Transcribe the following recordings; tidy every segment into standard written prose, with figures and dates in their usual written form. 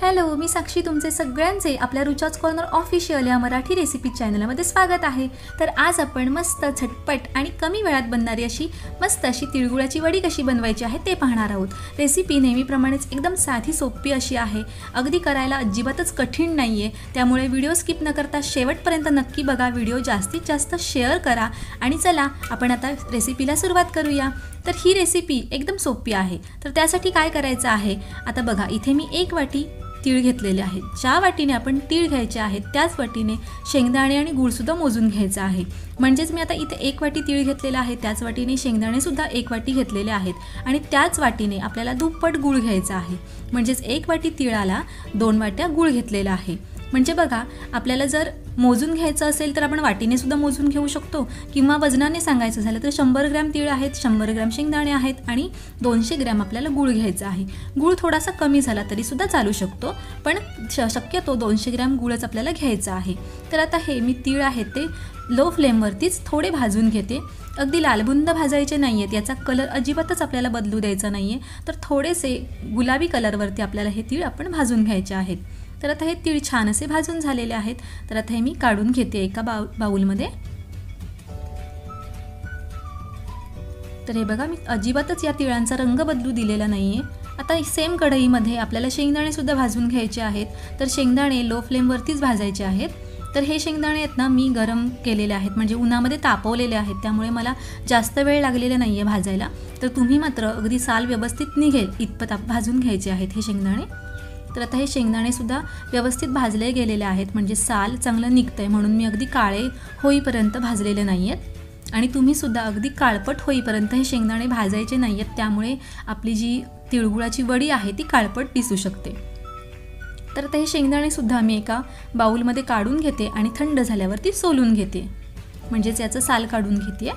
Hello, मी साक्षी तुमचे सगळ्यांचे आपल्या रुचाच कॉर्नर ऑफिशियल या मराठी रेसिपी चॅनलमध्ये स्वागत आहे। तर आज आपण मस्त झटपट आणि कमी वेळात बनणारी अशी मस्त अशी तिळगुळाची वडी कशी बनवायची आहे ते पाहणार आहोत। रेसिपी नेहमीप्रमाणेच एकदम साधी सोपी अशी आहे, अगदी करायला अजिबातच कठीण नाहीये। त्यामुळे व्हिडिओ स्किप न करता शेवटपर्यंत नक्की बघा, व्हिडिओ जास्तीत जास्त शेअर करा आणि चला आपण आता रेसिपीला सुरुवात करूया। तर ही रेसिपी एकदम सोपी आहे। तर त्यासाठी काय करायचं आहे, आता बघा इथे मी 1 वाटी तीळ घेतलेले आहेत। ज्या वाटीने आपण तीळ घ्यायचे आहेत त्याच वाटीने शेंगदाणे आणि गूळ सुद्धा मोजून घ्यायचा आहे। म्हणजेच मी आता इथे 1 वाटी तीळ घेतलेला आहे, त्याच वाटीने शेंगदाणे सुद्धा 1 वाटी घेतलेले आहेत आणि त्याच वाटीने आपल्याला दुप्पट गूळ घ्यायचा आहे। म्हणजेच 1 वाटी तिळाला 2 वाट्या गूळ घेतलेला आहे। म्हणजे बघा, आपल्याला जर मोजून घ्यायचं असेल तर आपण वाटीने सुद्धा मोजून घेऊ शकतो किंवा वजनाने सांगायचं झालं तर 100 ग्रॅम तीळ आहेत, 100 ग्रॅम शेंगदाणे आहेत आणि 200 ग्रॅम आपल्याला गूळ घ्यायचा आहे। गूळ थोडासा कमी झाला तरी सुद्धा चालू शकतो, पण शक्यतो 200 ग्रॅम गूळच आपल्याला घ्यायचा आहे। तर आता हे मी तीळ आहेत ते लो फ्लेमवरतीच थोडे भाजून घेते। अगदी लालबुंद भाजायचे नाही आहेत, याचा कलर अजिबातच आपल्याला बदलू द्यायचा नाही आहे। तर थोडेसे गुलाबी कलरवरती आपल्याला हे तीळ आपण भाजून घ्यायचे आहेत। तर आता हे तीळ छान असे भाजून झालेले आहेत। तर आता हे मी काढून घेते एका बाउलमध्ये। तर हे बघा, मी अजिबातच या तिळांचा रंग बदलू दिलेला नाही आहे। आता सेम कढईमध्ये आपल्याला शेंगदाणे सुद्धा भाजून घ्यायचे आहेत। तर शेंगदाणे लो फ्लेमवरतीच भाजायचे आहेत। तर हे शेंगदाणे आहेत ना, मी गरम केलेले आहेत, म्हणजे उन्हामध्ये तापवलेले आहेत, त्यामुळे मला जास्त वेळ लागलेला नाही आहे भाजायला। तर तुम्ही मात्र अगदी साल व्यवस्थित निघेल इतपत भाजून घ्यायचे आहेत हे शेंगदाणे। तर आता हे शेंगदाणे सुद्धा व्यवस्थित भाजले गेलेले आहेत, म्हणजे साल चांगलं निघतंय, म्हणून मी अगदी काळे होईपर्यंत भाजलेले नाही आहेत। आणि तुम्ही सुद्धा अगदी काळपट होईपर्यंत हे शेंगदाणे भाजायचे नाही आहेत, त्यामुळे आपली जी तिळगुळाची वडी आहे ती काळपट दिसू शकते। तर आता हे शेंगदाणे सुद्धा मी एका बाउलमध्ये काढून घेते आणि थंड झाल्यावरती सोलून घेते, म्हणजेच याचं साल काढून घेते।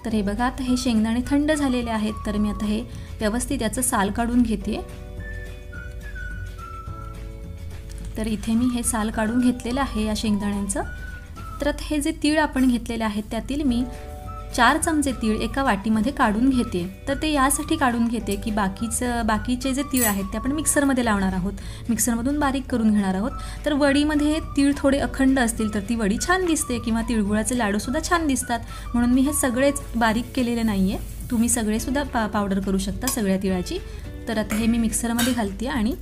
तर हे बघा, आता हे शेंगदाणे थंड झालेले आहेत, तर मी आता हे व्यवस्थित याचं साल काढून घेते। तर इथे मी हे साल काढून घेतलेलं आहे या शेंगदाण्यांचं। तर आता हे जे तीळ आपण घेतलेले आहेत त्यातील मी 4 चमचे तीळ एका वाटीमध्ये काढून घेते। तर ते यासाठी काढून घेते की बाकीचे जे तीळ आहेत ते आपण मिक्सरमध्ये लावणार आहोत, मिक्सरमधून बारीक करून घेणार आहोत। तर वडीमध्ये तीळ थोडे अखंड असतील तर ती वडी छान दिसते किंवा तिळगुळाचे लाडूसुद्धा छान दिसतात, म्हणून मी हे सगळेच बारीक केलेले नाही आहे। तुम्ही सगळेसुद्धा पावडर करू शकता सगळ्या तिळाची। तर आता हे मी मिक्सरमध्ये घालते आणि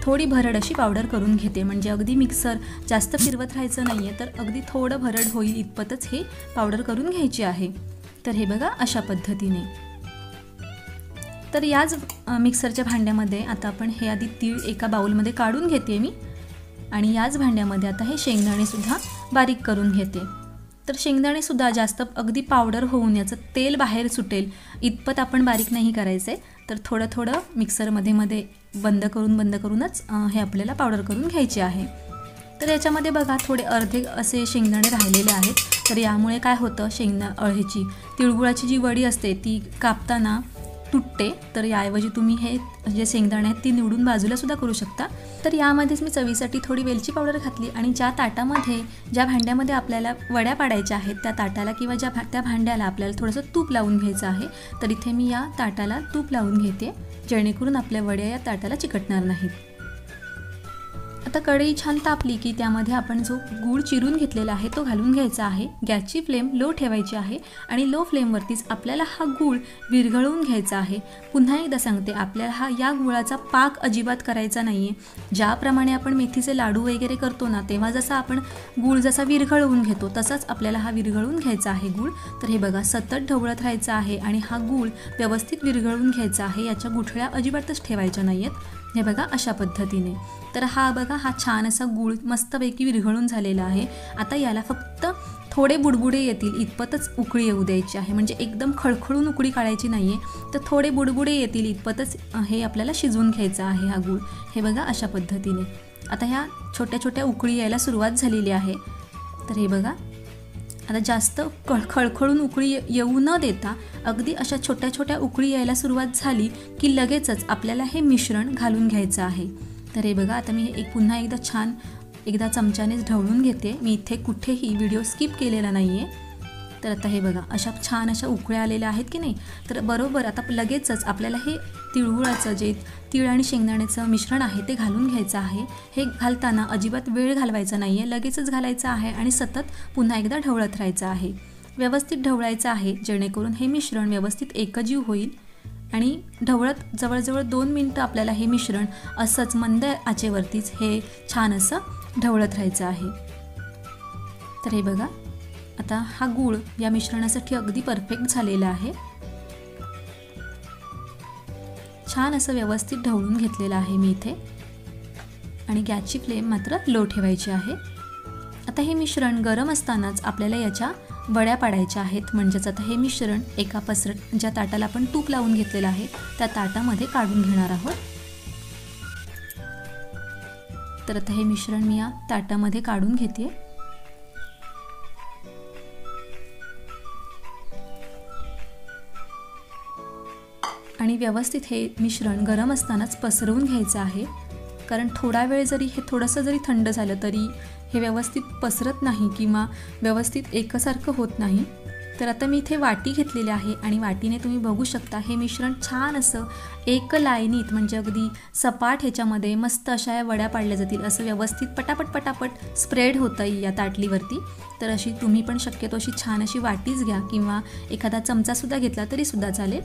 थोडी भरड अशी पावडर करून घेते, म्हणजे अगदी मिक्सर जास्त फिरवत राहायचं नाही आहे, तर अगदी थोडं भरड होईल इतपतच हे पावडर करून घ्यायची आहे। तर हे बघा अशा पद्धतीने। तर याच मिक्सरच्या भांड्यामध्ये आता आपण हे आधी तीळ एका बाउलमध्ये काढून घेते मी आणि याच भांड्यामध्ये आता हे शेंगदाणे सुद्धा बारीक करून घेते। तर शेंगदाणे सुद्धा जास्त अगदी पावडर होऊन याचं तेल बाहेर सुटेल इतपत आपण बारीक नाही करायचे। तर थोडं थोडं मिक्सरमध्ये बंद करूनच हे आपल्याला पावडर करून घ्यायचे आहे। तर याच्यामध्ये बघा थोडे अर्धे असे शेंगदाणे राहिलेले आहेत। तर यामुळे काय होतं, ह्याची तिळगुळाची जी वडी असते ती कापताना तुटते। तर याऐवजी तुम्ही हे जे शेंगदाणे आहेत ती निवडून बाजूला सुद्धा करू शकता। तर यामध्येच मी चवीसाठी थोडी वेलची पावडर घातली आणि ज्या भांड्यामध्ये आपल्याला वड्या पाडायच्या आहेत त्या ताटाला किंवा त्या भांड्याला आपल्याला थोडंसं तूप लावून घ्यायचं आहे। तर इथे मी या ताटाला तूप लावून घेते, जेणेकरून आपल्या वड्या या ताटाला चिकटणार नाहीत। आता कढई छान तापली की त्यामध्ये आपण जो गूळ चिरून घेतलेला आहे तो घालून घ्यायचा आहे। गॅसची फ्लेम लो ठेवायची आहे आणि लो फ्लेमवरतीच आपल्याला हा गूळ विरघळवून घ्यायचा आहे। पुन्हा एकदा सांगते, आपल्याला या गुळाचा पाक अजिबात करायचा नाही आहे। ज्याप्रमाणे आपण मेथीचे लाडू वगैरे करतो ना, तेव्हा जसा आपण गूळ जसा विरघळवून घेतो तसाच आपल्याला हा विरघळवून घ्यायचा आहे गूळ। तर हे बघा, सतत ढवळत राहायचं आहे आणि हा गूळ व्यवस्थित विरघळवून घ्यायचा आहे, याच्या गुठळ्या अजिबातच ठेवायच्या नाही आहेत। हे बघा अशा पद्धतीने। तर हा बघा, हा छान असा गूळ मस्तपैकी विरघळून झालेला आहे। आता याला फक्त थोडे बुडबुडे येतील इतपतच उकळी येऊ द्यायची आहे, म्हणजे एकदम खळखळून उकळी काढायची नाही आहे। तर थोडे बुडबुडे येतील इतपतच हे आपल्याला शिजवून घ्यायचं आहे हा गूळ। हे बघा अशा पद्धतीने। आता ह्या छोट्या छोट्या उकळी यायला सुरुवात झालेली आहे। तर हे बघा, आता जास्त खळखळून उकळी येऊ न देता अगदी अशा छोट्या छोट्या उकळी यायला सुरुवात झाली की लगेचच आपल्याला हे मिश्रण घालून घ्यायचं आहे। तर हे बघा, आता मी पुन्हा एकदा चमच्यानेच ढवळून घेते। मी इथे कुठेही व्हिडिओ स्किप केलेला नाही आहे। तर आता हे बघा अशा छान अशा उकळ्या आलेल्या आहेत की नाही. तर बरोबर आता लगेचच आपल्याला हे तिळगुळाचं जे तीळ आणि शेंगदाण्याचं मिश्रण आहे ते घालून घ्यायचं आहे. हे घालताना अजिबात वेळ घालवायचा नाही आहे, लगेचच घालायचं आहे आणि सतत पुन्हा एकदा ढवळत राहायचं आहे. व्यवस्थित ढवळायचं आहे जेणेकरून हे मिश्रण व्यवस्थित एकजीव होईल. आणि ढवळत जवळजवळ 2 मिनटं आपल्याला हे मिश्रण असंच मंद आचेवरतीच हे छान असं ढवळत राहायचं आहे. तर हे बघा आता हा गूळ या मिश्रणासाठी अगदी परफेक्ट झालेला आहे. छान असं व्यवस्थित ढवळून घेतलेलं आहे मी इथे. आणि गॅसची फ्लेम मात्र लो ठेवायची आहे. आता हे मिश्रण गरम असतानाच आपल्याला याच्या वड्या पाडायच्या आहेत. म्हणजेच आता हे मिश्रण एका पसरट ज्या ताटाला आपण तूप लावून घेतलेलं आहे त्या ताटामध्ये काढून घेणार आहोत. तर आता हे मिश्रण मी या ताटामध्ये काढून घेते. आणि व्यवस्थित हे मिश्रण गरम असतानाच पसरवून घ्यायचं आहे. कारण थोडा वेळ जरी हे थोडंसं जरी थंड झालं तरी हे व्यवस्थित पसरत नाही किंवा व्यवस्थित एकसारखं होत नाही. तर आता मी इथे वाटी घेतलेली आहे आणि वाटीने तुम्ही बघू शकता हे मिश्रण छान असं एक लाईनीत म्हणजे अगदी सपाट ह्याच्यामध्ये मस्त अशा या वड्या पाडल्या जातील. असं व्यवस्थित पटापट पटापट स्प्रेड होतं या ताटलीवरती. तर अशी तुम्ही पण शक्यतो अशी छान अशी वाटीच घ्या किंवा एखादा चमचासुद्धा घेतला तरी सुद्धा चालेल.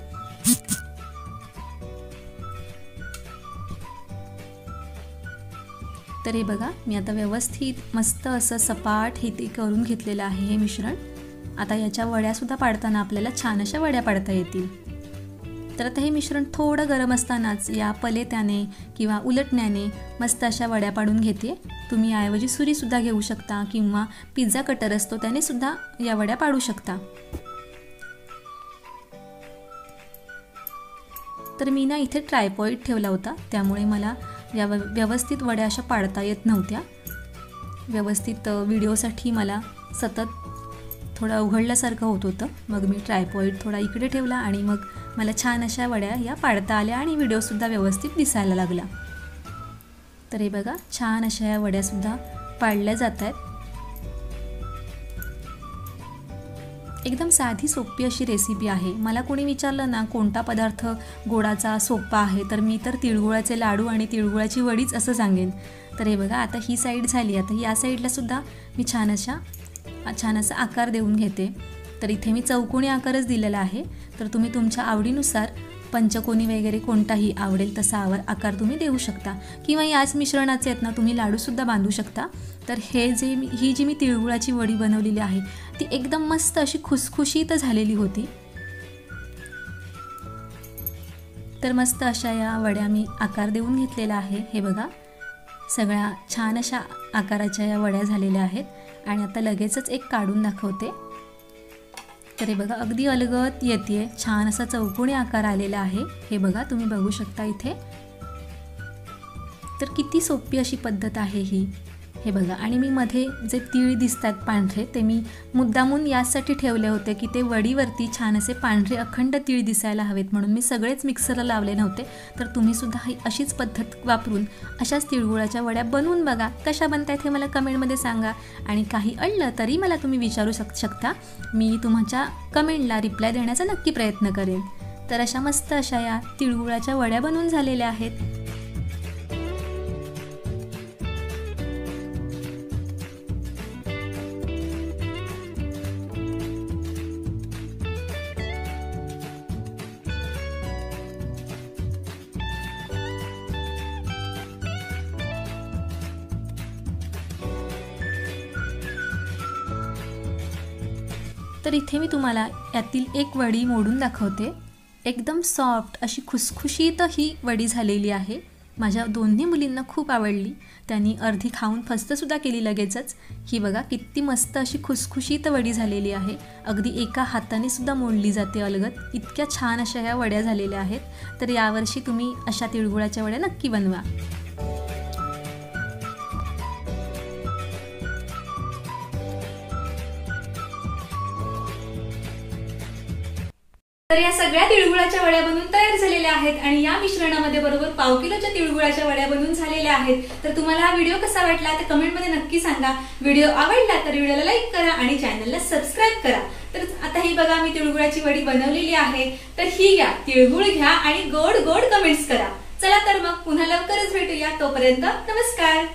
तर हे बघा मी आता व्यवस्थित मस्त असं सपाट हे ते करून घेतलेलं आहे हे मिश्रण. आता याच्या वड्यासुद्धा पाडताना आपल्याला छान अशा वड्या पाडता येतील. तर आता हे मिश्रण थोडं गरम असतानाच या पलेत्याने किंवा उलटण्याने मस्त अशा वड्या पाडून घेते. तुम्ही याऐवजी सुरीसुद्धा घेऊ शकता किंवा पिझ्झा कटर असतो त्याने सुद्धा या वड्या पाडू शकता. तर मी ना इथे ट्रायपॉइड ठेवला होता त्यामुळे मला या व्यवस्थित वड्या अशा पाडता येत नव्हत्या. व्यवस्थित व्हिडिओसाठी मला सतत थोडं अवघडल्यासारखं होत होतं. मग मी ट्रायपॉइड थोडा इकडे ठेवला आणि मग मला छान अशा वड्या या पाडता आल्या आणि व्हिडिओसुद्धा व्यवस्थित दिसायला लागला. तर हे बघा छान अशा या वड्यासुद्धा पाडल्या जात आहेत. एकदम साधी सोपी अशी रेसिपी आहे. मला कोणी विचारलं ना कोणता पदार्थ गोडाचा सोपा आहे तर मी तर तिळगुळाचे लाडू आणि तिळगुळाची वडीच असं सांगेन. तर हे बघा आता ही साईड झाली. आता या साईडला सुद्धा मी छान असा आकार देऊन घेते. तर इथे मी चौकोनी आकारच दिलेला आहे. तर तुम्ही तुमच्या आवडीनुसार पंचकोनी वगैरे कोणताही आवडेल तसा आकार तुम्ही देऊ शकता किंवा याच मिश्रणाचे आहेत ना तुम्ही लाडूसुद्धा बांधू शकता. तर ही जी मी तिळगुळाची वडी बनवलेली आहे ती एकदम मस्त अशी खुसखुशीत झालेली होती. तर मस्त अशा या वड्या मी आकार देऊन घेतलेला आहे. हे बघा सगळ्या छान अशा आकाराच्या या वड्या झालेल्या आहेत आणि आता लगेचच एक काढून दाखवते. तर हे बघा अगदी अलगद येते. छान असा चौकोनी आकार आलेला आहे. हे बघा तुम्ही बघू शकता इथे. तर किती सोपी अशी पद्धत आहे ही. हे बघा आणि मी मध्ये जे तीळ दिसतात पांढरे ते मी मुद्दामून यासाठी ठेवले होते की ते वडीवरती छान असे पांढरे अखंड तीळ दिसायला हवेत म्हणून मी सगळेच मिक्सरला लावले नव्हते. तर तुम्हीसुद्धा ही अशीच पद्धत वापरून अशाच तिळगुळाच्या वड्या बनवून बघा. कशा बनतायत हे मला कमेंटमध्ये सांगा आणि काही अडलं तरी मला तुम्ही विचारू शकता. मी तुमच्या कमेंटला रिप्लाय देण्याचा नक्की प्रयत्न करेन. तर अशा मस्त अशा या तिळगुळाच्या वड्या बनवून झालेल्या आहेत. तर इथे मी तुम्हाला यातील एक वडी मोडून दाखवते. एकदम सॉफ्ट अशी खुसखुशीत ही वडी झालेली आहे. माझ्या दोन्ही मुलींना खूप आवडली. त्यांनी अर्धी खाऊन फस्तसुद्धा केली लगेचच. ही बघा किती मस्त अशी खुसखुशीत वडी झालेली आहे. अगदी एका हाताने सुद्धा मोडली जाते अलगद. इतक्या छान अशा ह्या वड्या झालेल्या आहेत. तर यावर्षी तुम्ही अशा तिळगुळाच्या वड्या नक्की बनवा. तर या सगळ्या तिळगुळाच्या वड्या बनवून तयार झालेल्या आहेत आणि या मिश्रणामध्ये बरोबर पाव किलोच्या तिळगुळाच्या वड्या बनवून झालेल्या आहेत. तर तुम्हाला हा व्हिडिओ कसा वाटला ते कमेंटमध्ये नक्की सांगा. व्हिडिओ आवडला तर व्हिडिओला लाईक करा आणि चॅनलला सबस्क्राईब करा. तर आता ही बघा मी तिळगुळाची वडी बनवलेली आहे. तर ही घ्या, तिळगुळ घ्या आणि गोड गोड कमेंट्स करा. चला तर मग पुन्हा लवकरच भेटूया. तोपर्यंत नमस्कार.